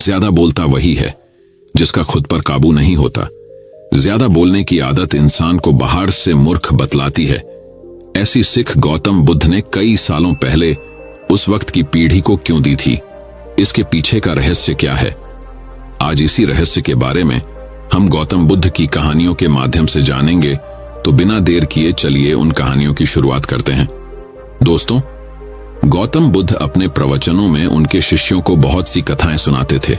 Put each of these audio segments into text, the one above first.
ज्यादा बोलता वही है जिसका खुद पर काबू नहीं होता। ज्यादा बोलने की आदत इंसान को बाहर से मूर्ख बतलाती है। ऐसी सीख गौतम बुद्ध ने कई सालों पहले उस वक्त की पीढ़ी को क्यों दी थी? इसके पीछे का रहस्य क्या है? आज इसी रहस्य के बारे में हम गौतम बुद्ध की कहानियों के माध्यम से जानेंगे। तो बिना देर किए चलिए उन कहानियों की शुरुआत करते हैं। दोस्तों, गौतम बुद्ध अपने प्रवचनों में उनके शिष्यों को बहुत सी कथाएं सुनाते थे।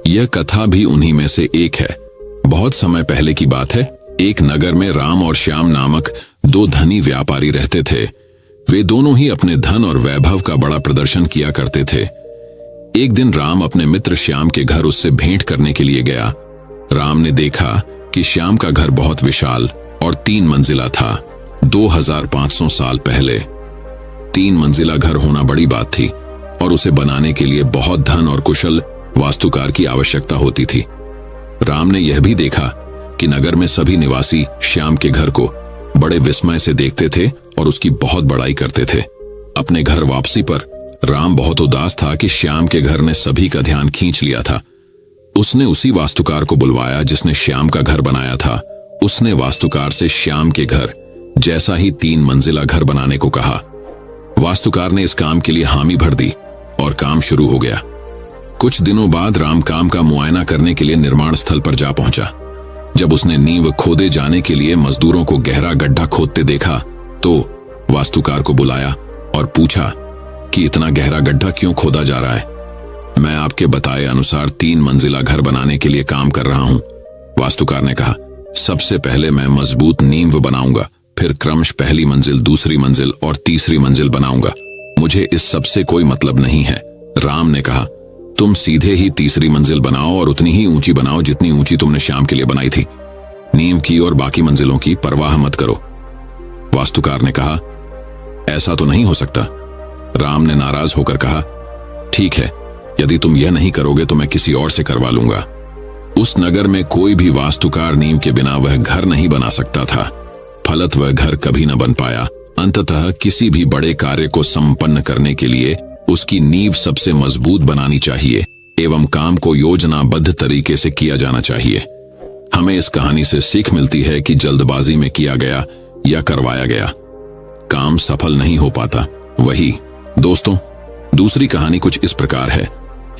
यह कथा भी उन्हीं में से एक है। बहुत समय पहले की बात है। एक नगर में राम और श्याम नामक दो धनी व्यापारी रहते थे। वे दोनों ही अपने धन और वैभव का बड़ा प्रदर्शन किया करते थे। एक दिन राम अपने मित्र श्याम के घर उससे भेंट करने के लिए गया। राम ने देखा कि श्याम का घर बहुत विशाल और 3 मंजिला था। 2500 साल पहले 3 मंजिला घर होना बड़ी बात थी और उसे बनाने के लिए बहुत धन और कुशल वास्तुकार की आवश्यकता होती थी। राम ने यह भी देखा कि नगर में सभी निवासी श्याम के घर को बड़े विस्मय से देखते थे और उसकी बहुत बड़ाई करते थे। अपने घर वापसी पर राम बहुत उदास था कि श्याम के घर ने सभी का ध्यान खींच लिया था। उसने उसी वास्तुकार को बुलवाया जिसने श्याम का घर बनाया था। उसने वास्तुकार से श्याम के घर जैसा ही 3 मंजिला घर बनाने को कहा। वास्तुकार ने इस काम के लिए हामी भर दी और काम शुरू हो गया। कुछ दिनों बाद राम काम का मुआयना करने के लिए निर्माण स्थल पर जा पहुंचा। जब उसने नींव खोदे जाने के लिए मजदूरों को गहरा गड्ढा खोदते देखा तो वास्तुकार को बुलाया और पूछा कि इतना गहरा गड्ढा क्यों खोदा जा रहा है? मैं आपके बताए अनुसार 3 मंजिला घर बनाने के लिए काम कर रहा हूं। वास्तुकार ने कहा, सबसे पहले मैं मजबूत नींव बनाऊंगा, फिर क्रमश पहली मंजिल, दूसरी मंजिल और तीसरी मंजिल बनाऊंगा। मुझे इस सब से कोई मतलब नहीं है। राम ने कहा, तुम सीधे ही तीसरी मंजिल बनाओ और उतनी ही ऊंची बनाओ जितनी ऊंची तुमने श्याम के लिए बनाई थी। नींव की और बाकी मंजिलों की परवाह मत करो। वास्तुकार ने कहा, ऐसा तो नहीं हो सकता। राम ने नाराज होकर कहा, ठीक है, यदि तुम यह नहीं करोगे तो मैं किसी और से करवा लूंगा। उस नगर में कोई भी वास्तुकार नींव के बिना वह घर नहीं बना सकता था। फलत वह घर कभी न बन पाया। अंततः किसी भी बड़े कार्य को संपन्न करने के लिए उसकी नींव सबसे मजबूत बनानी चाहिए एवं काम को योजनाबद्ध तरीके से किया जाना चाहिए। हमें इस कहानी से सीख मिलती है कि जल्दबाजी में किया गया या करवाया गया काम सफल नहीं हो पाता। वही दोस्तों, दूसरी कहानी कुछ इस प्रकार है।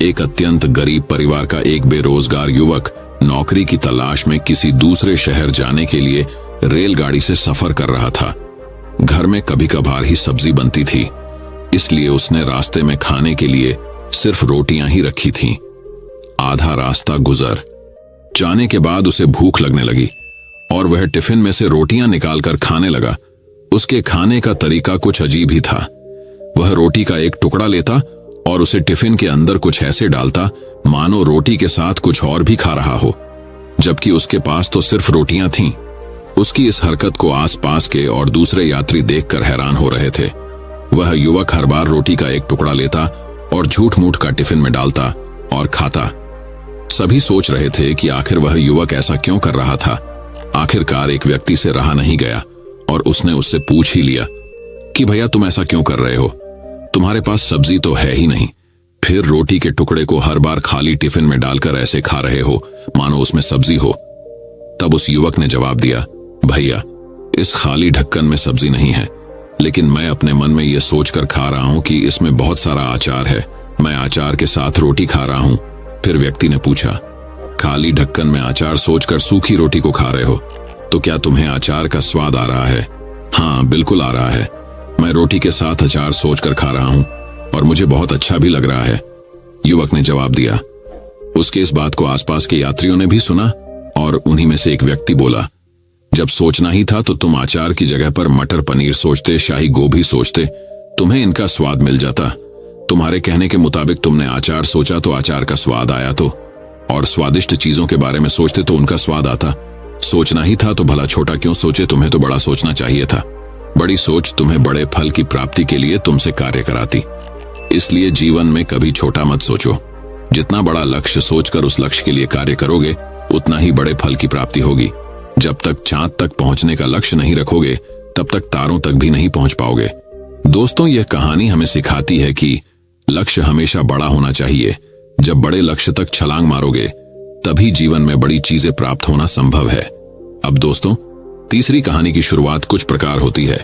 एक अत्यंत गरीब परिवार का एक बेरोजगार युवक नौकरी की तलाश में किसी दूसरे शहर जाने के लिए रेलगाड़ी से सफर कर रहा था। घर में कभी कभार ही सब्जी बनती थी, इसलिए उसने रास्ते में खाने के लिए सिर्फ रोटियां ही रखी थीं। आधा रास्ता गुजर जाने के बाद उसे भूख लगने लगी और वह टिफिन में से रोटियां निकालकर खाने लगा। उसके खाने का तरीका कुछ अजीब ही था। वह रोटी का एक टुकड़ा लेता और उसे टिफिन के अंदर कुछ ऐसे डालता मानो रोटी के साथ कुछ और भी खा रहा हो, जबकि उसके पास तो सिर्फ रोटियां थीं। उसकी इस हरकत को आसपास के और दूसरे यात्री देखकर हैरान हो रहे थे। वह युवक हर बार रोटी का एक टुकड़ा लेता और झूठ मूठ का टिफिन में डालता और खाता। सभी सोच रहे थे कि आखिर वह युवक ऐसा क्यों कर रहा था। आखिरकार एक व्यक्ति से रहा नहीं गया और उसने उससे पूछ ही लिया कि भैया, तुम ऐसा क्यों कर रहे हो? तुम्हारे पास सब्जी तो है ही नहीं, फिर रोटी के टुकड़े को हर बार खाली टिफिन में डालकर ऐसे खा रहे हो मानो उसमें सब्जी हो। तब उस युवक ने जवाब दिया, भैया, इस खाली ढक्कन में सब्जी नहीं है, लेकिन मैं अपने मन में यह सोचकर खा रहा हूं कि इसमें बहुत सारा अचार है। मैं अचार के साथ रोटी खा रहा हूं। फिर व्यक्ति ने पूछा, खाली ढक्कन में अचार सोचकर सूखी रोटी को खा रहे हो, तो क्या तुम्हें अचार का स्वाद आ रहा है? हाँ, बिल्कुल आ रहा है। मैं रोटी के साथ अचार सोचकर खा रहा हूं और मुझे बहुत अच्छा भी लग रहा है, युवक ने जवाब दिया। उसके इस बात को आसपास के यात्रियों ने भी सुना और उन्हीं में से एक व्यक्ति बोला, जब सोचना ही था तो तुम अचार की जगह पर मटर पनीर सोचते, शाही गोभी सोचते, तुम्हें इनका स्वाद मिल जाता। तुम्हारे कहने के मुताबिक तुमने अचार सोचा तो अचार का स्वाद आया, तो और स्वादिष्ट चीजों के बारे में सोचते तो उनका स्वाद आता। सोचना ही था तो भला छोटा क्यों सोचे, तुम्हें तो बड़ा सोचना चाहिए था। बड़ी सोच तुम्हें बड़े फल की प्राप्ति के लिए तुमसे कार्य कराती। इसलिए जीवन में कभी छोटा मत सोचो। जितना बड़ा लक्ष्य सोचकर उस लक्ष्य के लिए कार्य करोगे, उतना ही बड़े फल की प्राप्ति होगी। जब तक चांद तक पहुंचने का लक्ष्य नहीं रखोगे, तब तक तारों तक भी नहीं पहुंच पाओगे। दोस्तों, यह कहानी हमें सिखाती है कि लक्ष्य हमेशा बड़ा होना चाहिए, जब बड़े लक्ष्य तक छलांग मारोगे तभी जीवन में बड़ी चीजें प्राप्त होना संभव है। अब दोस्तों, तीसरी कहानी की शुरुआत कुछ प्रकार होती है।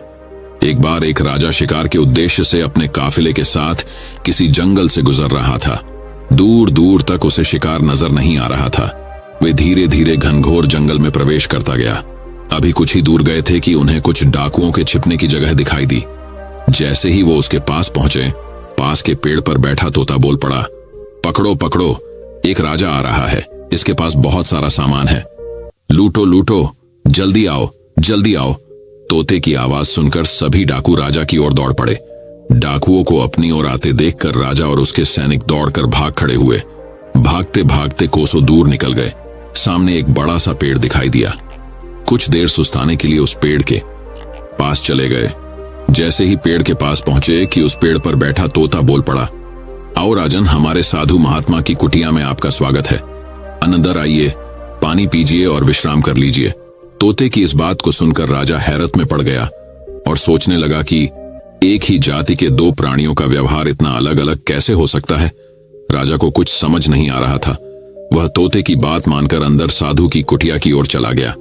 एक बार एक राजा शिकार के उद्देश्य से अपने काफिले के साथ किसी जंगल से गुजर रहा था। दूर दूर तक उसे शिकार नजर नहीं आ रहा था। वे धीरे धीरे घनघोर जंगल में प्रवेश करता गया। अभी कुछ ही दूर गए थे कि उन्हें कुछ डाकुओं के छिपने की जगह दिखाई दी। जैसे ही वो उसके पास पहुंचे, पास के पेड़ पर बैठा तोता बोल पड़ा, पकड़ो पकड़ो, एक राजा आ रहा है, इसके पास बहुत सारा सामान है, लूटो लूटो, जल्दी आओ जल्दी आओ। तोते की आवाज सुनकर सभी डाकू राजा की ओर दौड़ पड़े। डाकुओं को अपनी ओर आते देखकर राजा और उसके सैनिक दौड़कर भाग खड़े हुए। भागते भागते कोसों दूर निकल गए। सामने एक बड़ा सा पेड़ दिखाई दिया। कुछ देर सुस्ताने के लिए उस पेड़ के पास चले गए। जैसे ही पेड़ के पास पहुंचे कि उस पेड़ पर बैठा तोता बोल पड़ा, आओ राजन, हमारे साधु महात्मा की कुटिया में आपका स्वागत है। अंदर आइए, पानी पीजिए और विश्राम कर लीजिए। तोते की इस बात को सुनकर राजा हैरत में पड़ गया और सोचने लगा कि एक ही जाति के दो प्राणियों का व्यवहार इतना अलग अलग कैसे हो सकता है। राजा को कुछ समझ नहीं आ रहा था। वह तोते की बात मानकर अंदर साधु की कुटिया की ओर चला गया।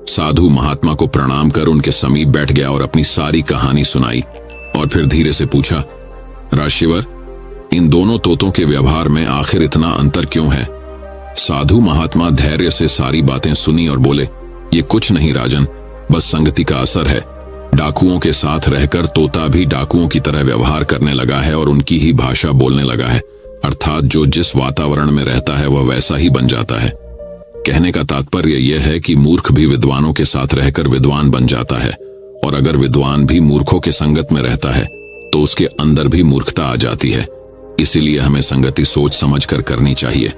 साधु महात्मा को प्रणाम कर उनके समीप बैठ गया और अपनी सारी कहानी सुनाई और फिर धीरे से पूछा, राजशिवर, इन दोनों तोतों के व्यवहार में आखिर इतना अंतर क्यों है? साधु महात्मा धैर्य से सारी बातें सुनी और बोले, ये कुछ नहीं राजन, बस संगति का असर है। डाकुओं के साथ रहकर तोता भी डाकुओं की तरह व्यवहार करने लगा है और उनकी ही भाषा बोलने लगा है। अर्थात जो जिस वातावरण में रहता है वह वैसा ही बन जाता है। कहने का तात्पर्य यह है कि मूर्ख भी विद्वानों के साथ रहकर विद्वान बन जाता है, और अगर विद्वान भी मूर्खों के संगत में रहता है तो उसके अंदर भी मूर्खता आ जाती है। इसीलिए हमें संगति सोच समझ कर करनी चाहिए।